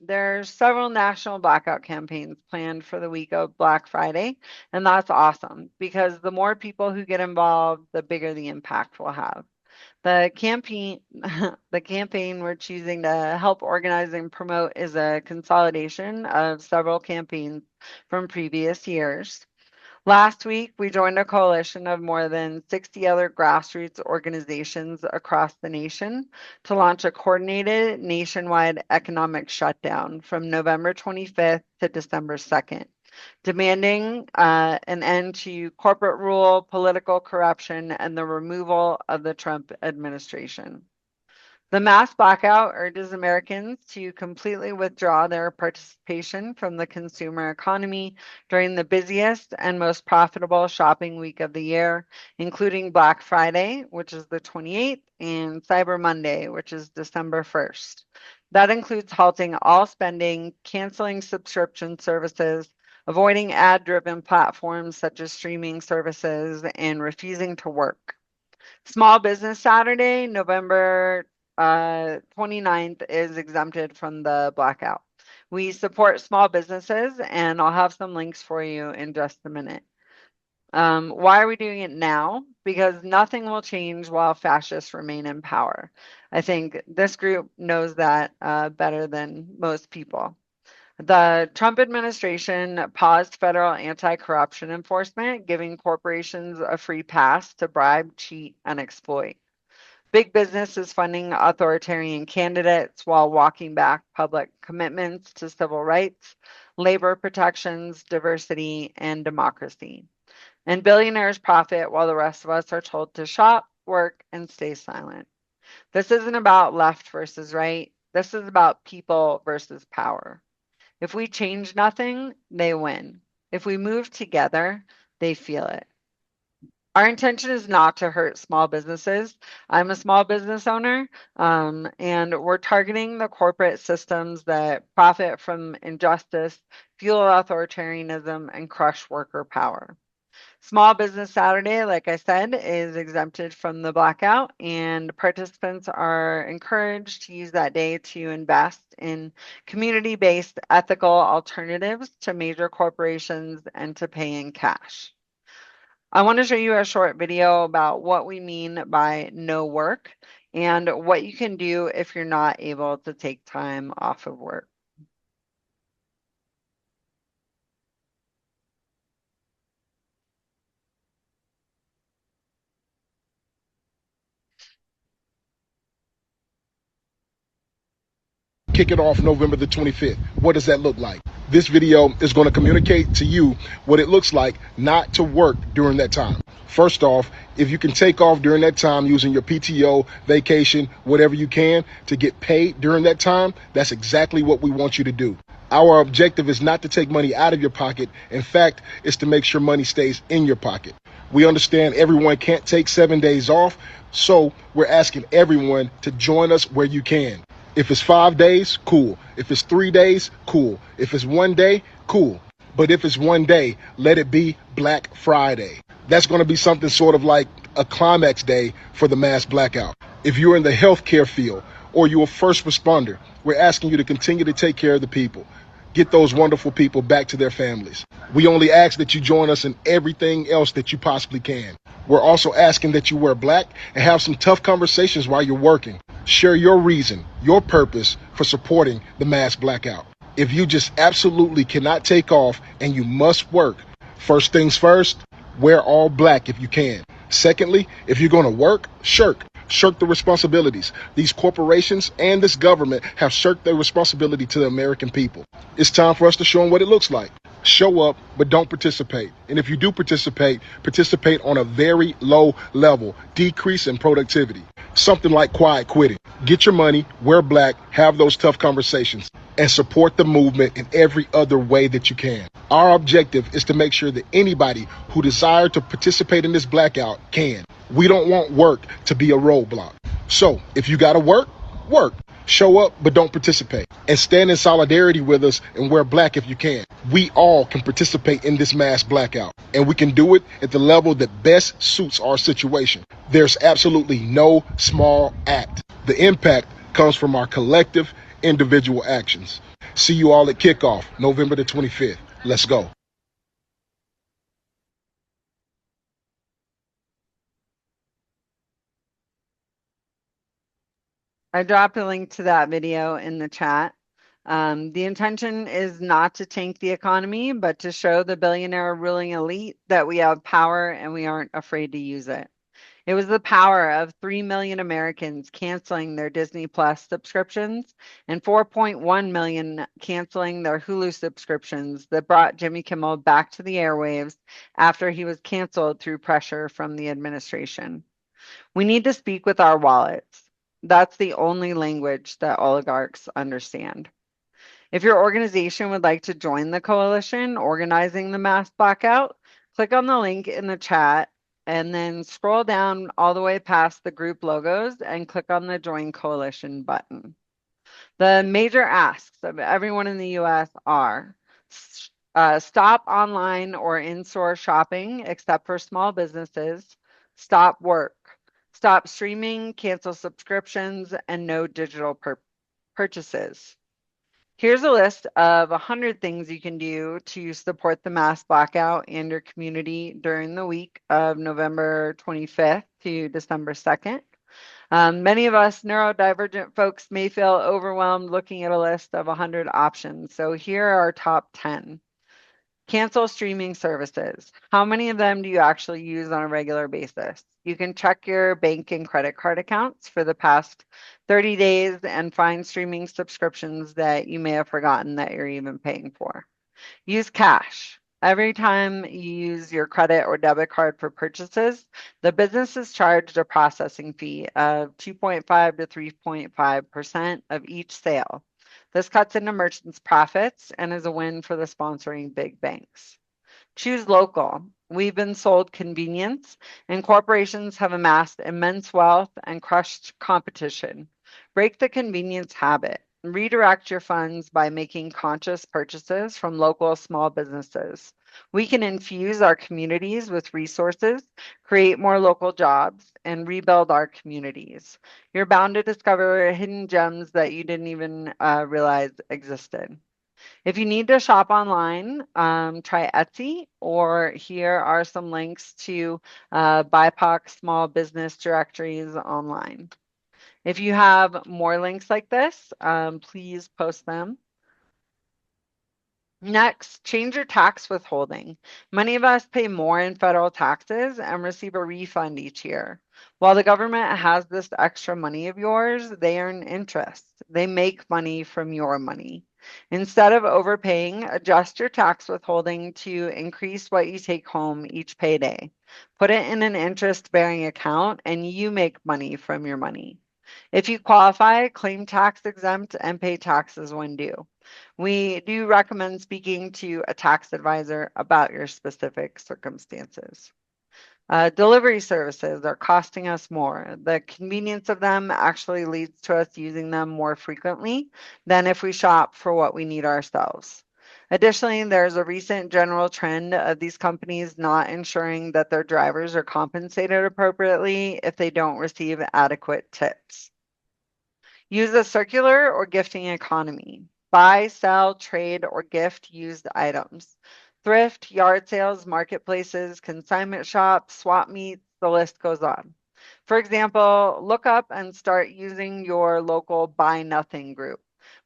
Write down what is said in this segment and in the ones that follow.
There's several national blackout campaigns planned for the week of Black Friday, and that's awesome because the more people who get involved, the bigger the impact we'll have. The campaign, the campaign we're choosing to help organize and promote is a consolidation of several campaigns from previous years. Last week, we joined a coalition of more than 60 other grassroots organizations across the nation to launch a coordinated nationwide economic shutdown from November 25th to December 2nd, demanding an end to corporate rule, political corruption, and the removal of the Trump administration. The mass blackout urges Americans to completely withdraw their participation from the consumer economy during the busiest and most profitable shopping week of the year, including Black Friday, which is the 28th, and Cyber Monday, which is December 1st. That includes halting all spending, canceling subscription services, avoiding ad-driven platforms such as streaming services, and refusing to work. Small Business Saturday, November 29th, is exempted from the blackout. We support small businesses, and I'll have some links for you in just a minute. Why are we doing it now? Because nothing will change while fascists remain in power. I think this group knows that better than most people. The Trump administration paused federal anti-corruption enforcement, giving corporations a free pass to bribe, cheat, and exploit. Big business is funding authoritarian candidates while walking back public commitments to civil rights, labor protections, diversity, and democracy. And billionaires profit while the rest of us are told to shop, work, and stay silent. This isn't about left versus right. This is about people versus power. If we change nothing, they win. If we move together, they feel it. Our intention is not to hurt small businesses. I'm a small business owner, and we're targeting the corporate systems that profit from injustice, fuel authoritarianism, and crush worker power. Small Business Saturday, like I said, is exempted from the blackout, and participants are encouraged to use that day to invest in community-based ethical alternatives to major corporations and to pay in cash. I want to show you a short video about what we mean by no work and what you can do if you're not able to take time off of work. Kick it off November the 25th. What does that look like? This video is going to communicate to you what it looks like not to work during that time. First off, if you can take off during that time using your PTO, vacation, whatever you can to get paid during that time, that's exactly what we want you to do. Our objective is not to take money out of your pocket. In fact, it's to make sure money stays in your pocket. We understand everyone can't take 7 days off, so we're asking everyone to join us where you can. If it's 5 days, cool. If it's 3 days, cool. If it's 1 day, cool. But if it's 1 day, let it be Black Friday. That's going to be something sort of like a climax day for the mass blackout. If you're in the healthcare field or you're a first responder, we're asking you to continue to take care of the people. Get those wonderful people back to their families. We only ask that you join us in everything else that you possibly can. We're also asking that you wear black and have some tough conversations while you're working. Share your reason, your purpose for supporting the mass blackout. If you just absolutely cannot take off and you must work, first things first, wear all black if you can. Secondly, if you're going to work, shirk the responsibilities. These corporations and this government have shirked their responsibility to the American people. It's time for us to show them what it looks like. Show up, but don't participate. And if you do participate on a very low level, decrease in productivity. Something like quiet quitting. Get your money, wear black, have those tough conversations, and support the movement in every other way that you can. Our objective is to make sure that anybody who desires to participate in this blackout can. We don't want work to be a roadblock. So if you gotta work, work. Show up, but don't participate. And stand in solidarity with us and wear black if you can. We all can participate in this mass blackout, and we can do it at the level that best suits our situation. There's absolutely no small act. The impact comes from our collective individual actions. See you all at kickoff, November the 25th. Let's go. I dropped a link to that video in the chat. The intention is not to tank the economy, but to show the billionaire ruling elite that we have power and we aren't afraid to use it. It was the power of 3 million Americans canceling their Disney Plus subscriptions and 4.1 million canceling their Hulu subscriptions that brought Jimmy Kimmel back to the airwaves after he was canceled through pressure from the administration. We need to speak with our wallets. That's the only language that oligarchs understand. If your organization would like to join the coalition organizing the mass blackout, click on the link in the chat and then scroll down all the way past the group logos and click on the Join Coalition button. The major asks of everyone in the US are stop online or in-store shopping except for small businesses, stop work, stop streaming, cancel subscriptions, and no digital purchases. Here's a list of 100 things you can do to support the mass blackout and your community during the week of November 25th to December 2nd. Many of us neurodivergent folks may feel overwhelmed looking at a list of 100 options. So here are our top 10. Cancel streaming services. How many of them do you actually use on a regular basis? You can check your bank and credit card accounts for the past 30 days and find streaming subscriptions that you may have forgotten that you're even paying for. Use cash. Every time you use your credit or debit card for purchases, the business is charged a processing fee of 2.5 to 3.5% of each sale. This cuts into merchants' profits and is a win for the sponsoring big banks. Choose local. We've been sold convenience, and corporations have amassed immense wealth and crushed competition. Break the convenience habit. Redirect your funds by making conscious purchases from local small businesses. We can infuse our communities with resources, create more local jobs, and rebuild our communities. You're bound to discover hidden gems that you didn't even realize existed. If you need to shop online, try Etsy, or here are some links to BIPOC small business directories online. If you have more links like this, please post them. Next, change your tax withholding. Many of us pay more in federal taxes and receive a refund each year. While the government has this extra money of yours, they earn interest. They make money from your money. Instead of overpaying, adjust your tax withholding to increase what you take home each payday. Put it in an interest-bearing account and you make money from your money. If you qualify, claim tax exempt and pay taxes when due. We do recommend speaking to a tax advisor about your specific circumstances. Delivery services are costing us more. The convenience of them actually leads to us using them more frequently than if we shop for what we need ourselves. Additionally, there's a recent general trend of these companies not ensuring that their drivers are compensated appropriately if they don't receive adequate tips. Use a circular or gifting economy. Buy, sell, trade, or gift used items. Thrift, yard sales, marketplaces, consignment shops, swap meets, the list goes on. For example, look up and start using your local Buy Nothing group.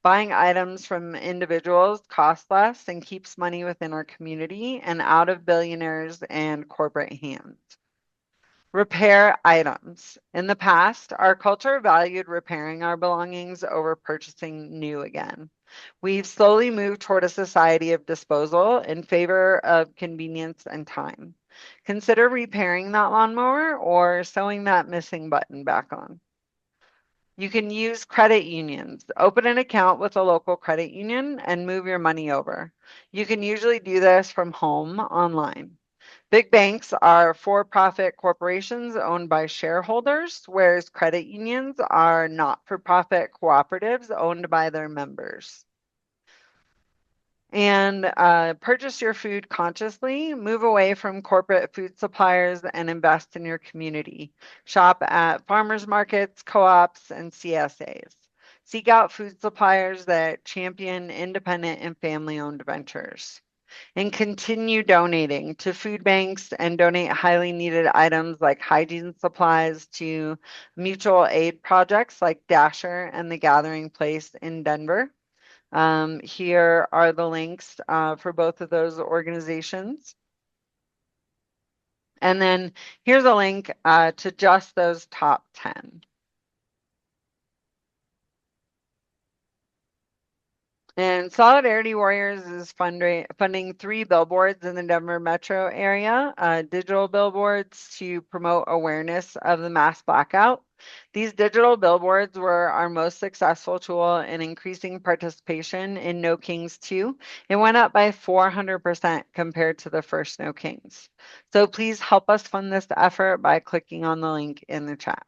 Buying items from individuals costs less and keeps money within our community and out of billionaires and corporate hands. Repair items. In the past, our culture valued repairing our belongings over purchasing new again. We've slowly moved toward a society of disposal in favor of convenience and time. Consider repairing that lawnmower or sewing that missing button back on. You can use credit unions. Open an account with a local credit union and move your money over. You can usually do this from home online. Big banks are for-profit corporations owned by shareholders, whereas credit unions are not-for-profit cooperatives owned by their members. And purchase your food consciously, move away from corporate food suppliers and invest in your community. Shop at farmers markets, co-ops, and CSAs. Seek out food suppliers that champion independent and family-owned ventures. And continue donating to food banks and donate highly needed items like hygiene supplies to mutual aid projects like Dasher and the Gathering Place in Denver. Here are the links for both of those organizations. And then here's a link to just those top 10. And Solidarity Warriors is funding 3 billboards in the Denver metro area, digital billboards to promote awareness of the mass blackout. These digital billboards were our most successful tool in increasing participation in No Kings 2. It went up by 400% compared to the first No Kings. So please help us fund this effort by clicking on the link in the chat.